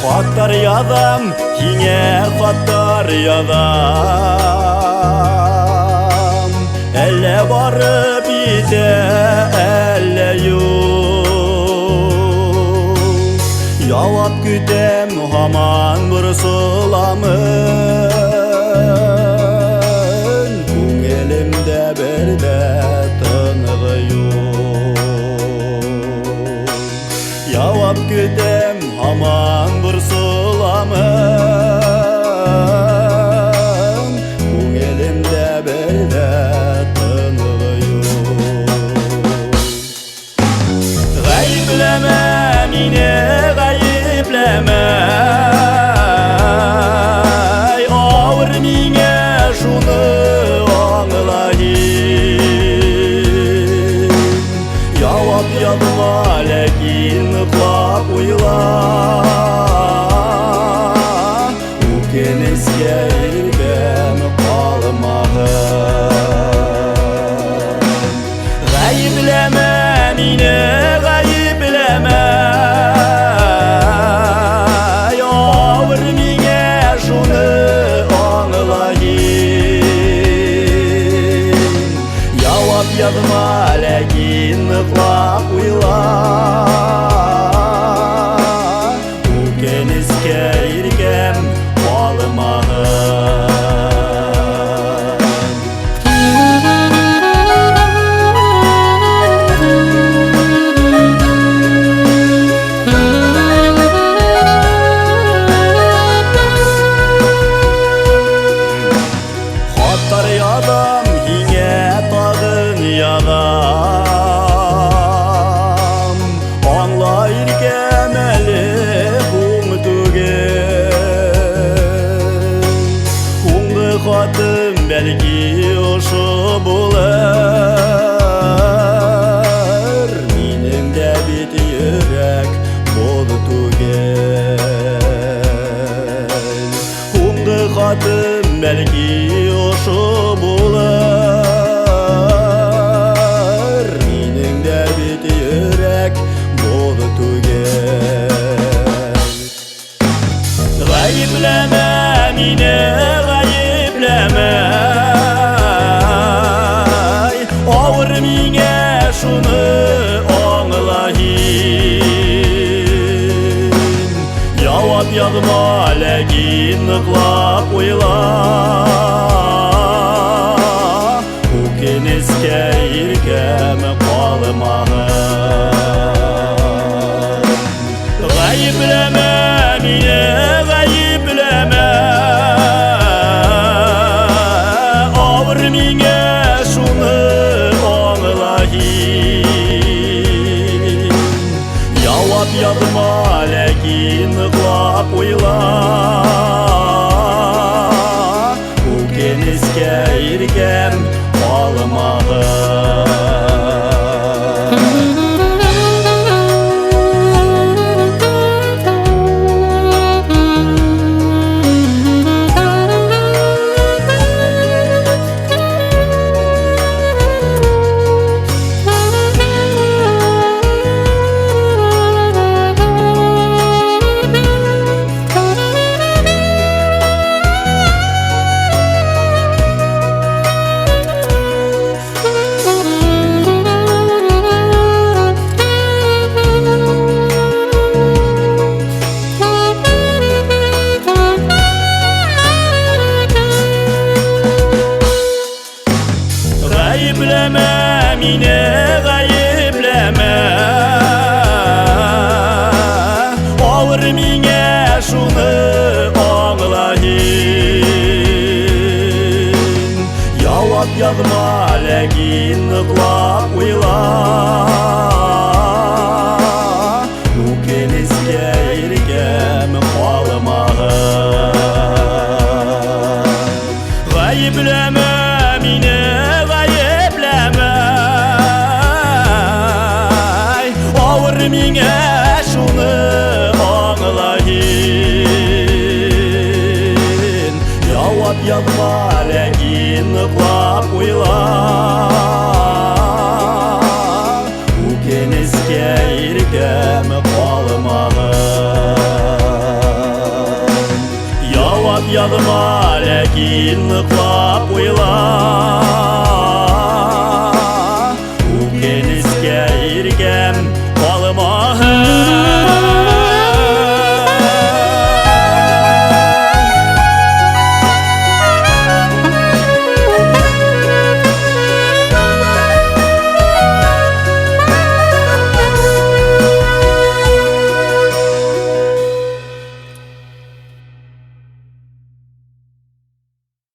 Хаттар язам, һиңә хаттар язам. Әллә барып ите, әллә юк. Явап көтәм һаман борсыламын. Күңелемдә бер дә тыныгы юк. Явап көтәм һаман борсыламын. Күңелемдә бер дә тыныгы юк. Гаепләмә мине, гаепләмә. Авыр миңә шуны аңлайым. Явап язма, ләкин ныклап уйла. Үкенескә иргәм калмагын. Гаепләмә мине, гаепләмә. Авыр миңә шуны аңлайым. Явап язма, ләкин ныклап уйла. Үкенескә иргәм калмагын. Хаттар язам, һиңә тагын язам. Аңла иркәм әле һуң түгел. Һуңгы хатым бәлки ошо булыр. Минең дә бит йөрәк бул түгел. Һуңгы хатым бәлки ошо булыр. Минең дә бит йөрәк бул түгел. Гаепләмә мине, гаепләмә. Авыр миңә шуны аңлайым. Явап язма, ләкин ныклап уйла. Үкенескә иркәм калмагын. Гаепләмә мине, гаепләмә. Авыр миңә шуны аңлайым. Явап язма, ләкин ныклап уйла. Үкенескә иркәм калмагын. Гаепләмә мине, гаепләмә. Авыр миңә шуны аңлайым. Явап язма, ләкин ныклап уйла. Үкенескә иркәм калмагын. Гаепләмә мине, гаепләмә. Авыр миңә шуны аңлайым. Явап язма, ләкин ныклап уйла. Үкенескә иркәм калмагын. язма, ләкин ныклап уйла.